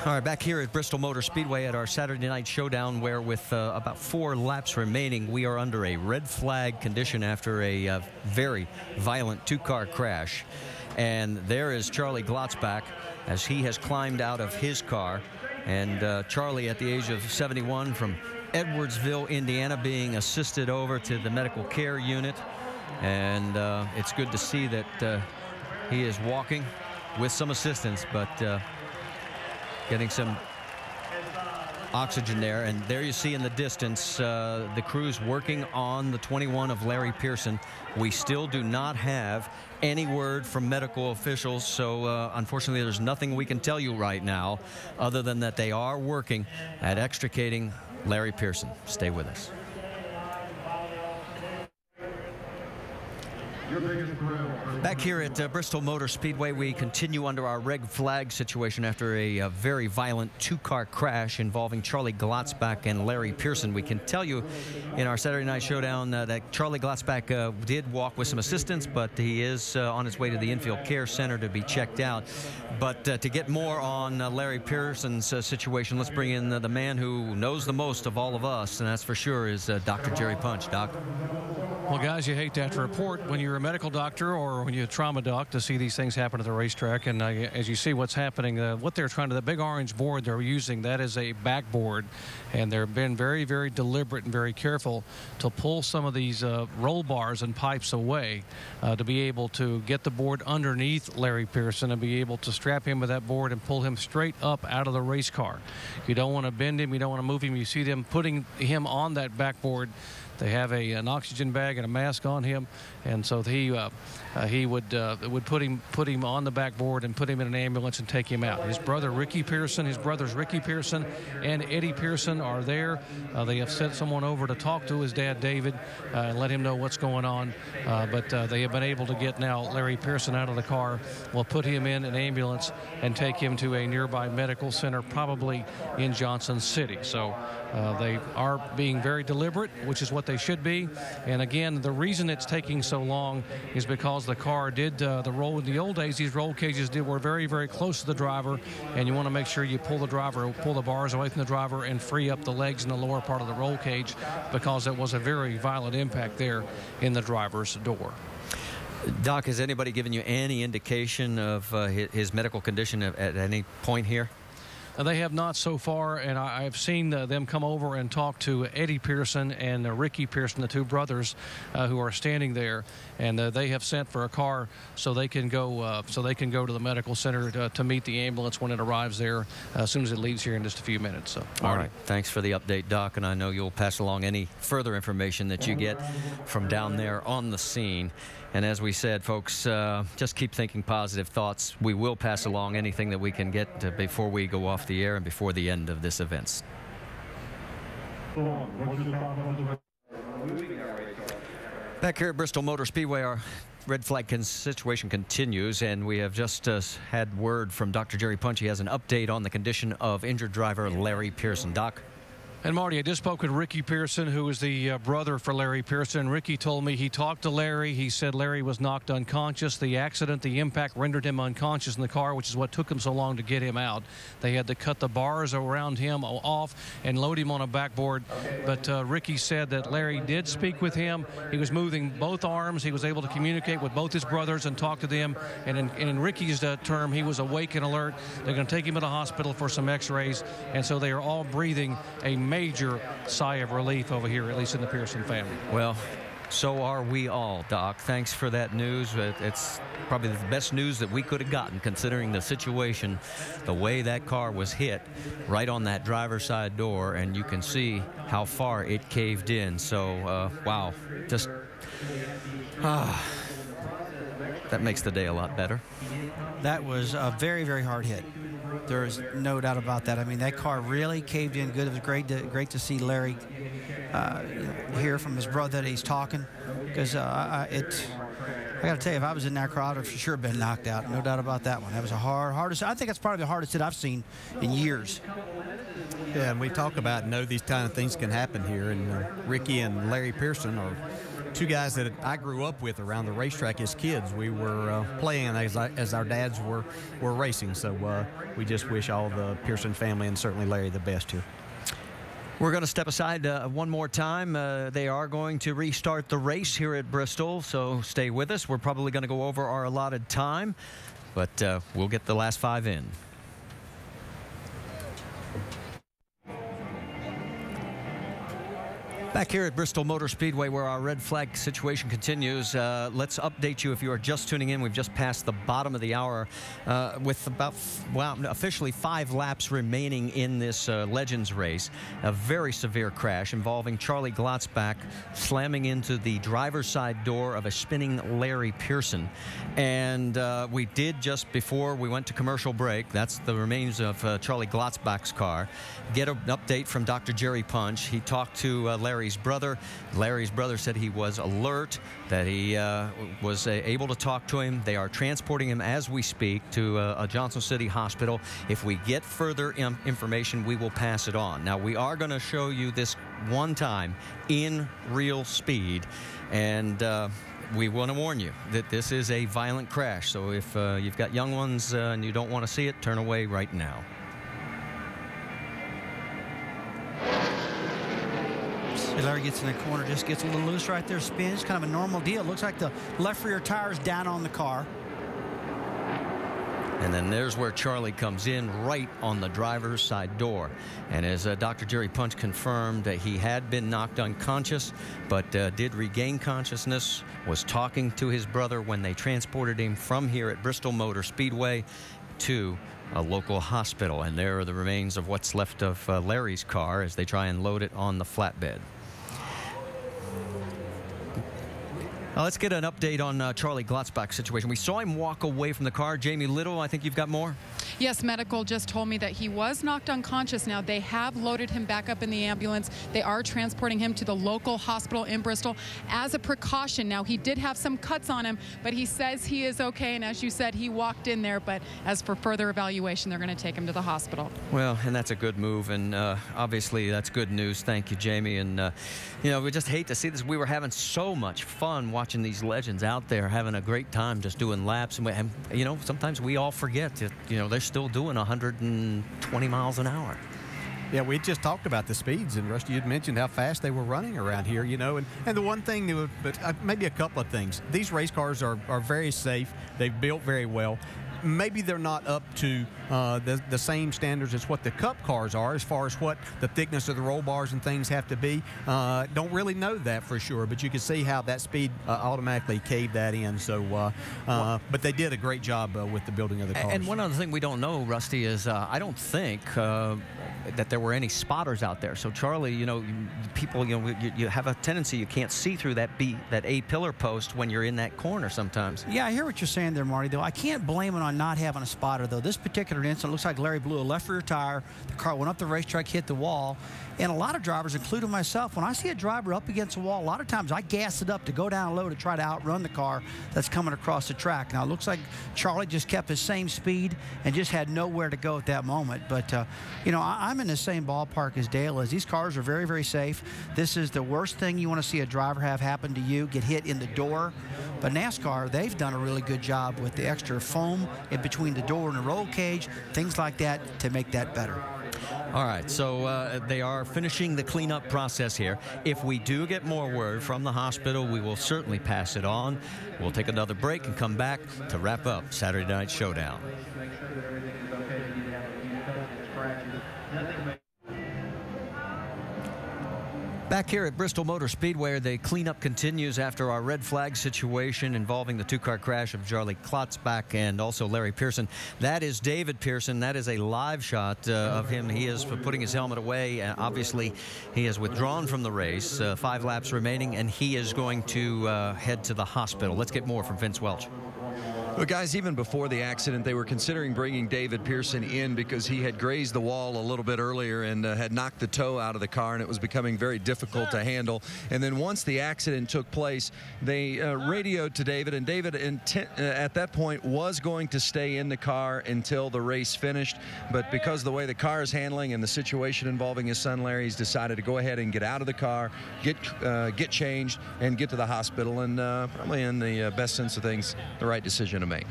All right, back here at Bristol Motor Speedway at our Saturday night showdown, where with about 4 laps remaining, we are under a red flag condition after a very violent 2-car crash. And there is Charlie Glotzbach as he has climbed out of his car. And Charlie, at the age of 71, from Edwardsville, Indiana, being assisted over to the medical care unit. And it's good to see that he is walking with some assistance, but getting some oxygen there. And there you see in the distance the crews working on the 21 of Larry Pearson. We still do not have any word from medical officials, so unfortunately there's nothing we can tell you right now other than that they are working at extricating Larry Pearson. Stay with us. Back here at Bristol Motor Speedway, we continue under our red flag situation after a very violent 2-car crash involving Charlie Glotzbach and Larry Pearson. We can tell you in our Saturday night showdown that Charlie Glotzbach did walk with some assistance, but he is on his way to the infield care center to be checked out. But to get more on Larry Pearson's situation, let's bring in the man who knows the most of all of us, and that's for sure is Dr. Jerry Punch. Doc? Well, guys, you hate to have to report when you're a medical doctor or when you're a trauma doc to see these things happen at the racetrack. And as you see what's happening, what they're trying to, the big orange board they're using, that is a backboard. And they've been very, very deliberate and very careful to pull some of these roll bars and pipes away to be able to get the board underneath Larry Pearson and be able to strap him with that board and pull him straight up out of the race car. You don't want to bend him. You don't want to move him. You see them putting him on that backboard. They have an oxygen bag and a mask on him, and so he would put him on the backboard and put him in an ambulance and take him out. His brother Ricky Pearson, his brothers Ricky Pearson and Eddie Pearson are there. They have sent someone over to talk to his dad David and let him know what's going on. But they have been able to get now Larry Pearson out of the car. We'll put him in an ambulance and take him to a nearby medical center, probably in Johnson City. So they are being very deliberate, which is what they should be. And again, the reason it's taking so long is because the car did the roll. In the old days, these roll cages were very, very close to the driver, and you want to make sure you pull the bars away from the driver and free up the legs in the lower part of the roll cage, because it was a very violent impact there in the driver's door. Doc, has anybody given you any indication of his medical condition at any point here? They have not so far, and I've seen them come over and talk to Eddie Pearson and Ricky Pearson, the two brothers who are standing there, and they have sent for a car so they can go to the medical center to meet the ambulance when it arrives there as soon as it leaves here in just a few minutes. So, all right, thanks for the update, Doc, and I know you'll pass along any further information that you get from down there on the scene. And as we said, folks, just keep thinking positive thoughts. We will pass along anything that we can get before we go off the air and before the end of this event. Back here at Bristol Motor Speedway, our red flag situation continues, and we have just had word from Dr. Jerry Punch. He has an update on the condition of injured driver Larry Pearson. Doc? And Marty, I just spoke with Ricky Pearson, who is the brother for Larry Pearson. Ricky told me he talked to Larry. He said Larry was knocked unconscious. The accident, the impact rendered him unconscious in the car, which is what took him so long to get him out. They had to cut the bars around him off and load him on a backboard. But Ricky said that Larry did speak with him. He was moving both arms. He was able to communicate with both his brothers and talk to them. And in Ricky's term, he was awake and alert. They're going to take him to the hospital for some x-rays. And so they are all breathing a major sigh of relief over here, at least in the Pearson family. Well, so are we all, Doc. Thanks for that news. It's probably the best news that we could have gotten, considering the situation, the way that car was hit right on that driver's side door, and you can see how far it caved in. So, wow, just that makes the day a lot better. That was a very, very hard hit. There is no doubt about that. I mean, that car really caved in good. It was great to see Larry hear from his brother that he's talking, because I got to tell you, if I was in that car, I'd have for sure been knocked out. No doubt about that one. That was a hardest. I think that's probably the hardest hit I've seen in years. Yeah, and we talk about know these kind of things can happen here, and Ricky and Larry Pearson are two guys that I grew up with around the racetrack as kids. We were playing as our dads were racing. So we just wish all the Pearson family and certainly Larry the best here. We're going to step aside one more time. They are going to restart the race here at Bristol, so stay with us. We're probably going to go over our allotted time, but we'll get the last 5 in. Back here at Bristol Motor Speedway, where our red flag situation continues, let's update you if you are just tuning in. We've just passed the bottom of the hour with about, officially 5 laps remaining in this Legends race. A very severe crash involving Charlie Glotzbach slamming into the driver's side door of a spinning Larry Pearson. And we did, just before we went to commercial break, that's the remains of Charlie Glotzbach's car, get an update from Dr. Jerry Punch. He talked to Larry's brother. Larry's brother said he was alert, that he was able to talk to him. They are transporting him as we speak to a Johnson City hospital. If we get further information, we will pass it on. Now, we are going to show you this one time in real speed, and we want to warn you that this is a violent crash. So if you've got young ones and you don't want to see it, turn away right now. Larry gets in the corner, just gets a little loose right there, spins, kind of a normal deal. Looks like the left rear tire is down on the car. And then there's where Charlie comes in, right on the driver's side door. And as Dr. Jerry Punch confirmed, he had been knocked unconscious, but did regain consciousness, was talking to his brother when they transported him from here at Bristol Motor Speedway to a local hospital. And there are the remains of what's left of Larry's car as they try and load it on the flatbed. Let's get an update on Charlie Glotzbach's situation. We saw him walk away from the car. Jamie Little, I think you've got more? Yes, medical just told me that he was knocked unconscious. Now, they have loaded him back up in the ambulance. They are transporting him to the local hospital in Bristol as a precaution. Now, he did have some cuts on him, but he says he is okay. And as you said, he walked in there. But as for further evaluation, they're going to take him to the hospital. Well, and that's a good move. And obviously, that's good news. Thank you, Jamie. And, you know, we just hate to see this. We were having so much fun watching these legends out there, having a great time just doing laps. And you know, sometimes we all forget that, you know, they're still doing 120 miles an hour. Yeah, we just talked about the speeds, and Rusty, you'd mentioned how fast they were running around here, you know, and the one thing, but maybe a couple of things. These race cars are very safe. They've built very well. Maybe they're not up to the same standards as what the Cup cars are as far as what the thickness of the roll bars and things have to be. Don't really know that for sure, but you can see how that speed automatically caved that in. So, but they did a great job with the building of the cars. And one other thing we don't know, Rusty, is I don't think that there were any spotters out there. So Charlie, you know, people, you know, you have a tendency you can't see through that A pillar post when you're in that corner sometimes. Yeah, I hear what you're saying there, Marty, though. I can't blame it on not having a spotter, though. This particular incident looks like Larry blew a left rear tire. The car went up the racetrack, hit the wall. And a lot of drivers, including myself, when I see a driver up against a wall, a lot of times I gas it up to go down low to try to outrun the car that's coming across the track. Now, it looks like Charlie just kept his same speed and just had nowhere to go at that moment. But, you know, I'm in the same ballpark as Dale is. These cars are very, very safe. This is the worst thing you want to see a driver have happen to you, get hit in the door. But NASCAR, they've done a really good job with the extra foam in between the door and the roll cage, things like that, to make that better. All right, so they are finishing the cleanup process here. If we do get more word from the hospital, we will certainly pass it on. We'll take another break and come back to wrap up Saturday Night Showdown. Back here at Bristol Motor Speedway, the cleanup continues after our red flag situation involving the two-car crash of Charlie Glotzbach and also Larry Pearson. That is David Pearson. That is a live shot of him. He is putting his helmet away. Obviously, he has withdrawn from the race. 5 laps remaining, and he is going to head to the hospital. Let's get more from Vince Welch. Well, guys, even before the accident, they were considering bringing David Pearson in because he had grazed the wall a little bit earlier and had knocked the toe out of the car, and it was becoming very difficult to handle. And then once the accident took place, they radioed to David, and David at that point was going to stay in the car until the race finished. But because of the way the car is handling and the situation involving his son Larry, he's decided to go ahead and get out of the car, get changed, and get to the hospital. And probably in the best sense of things, the right decision to make.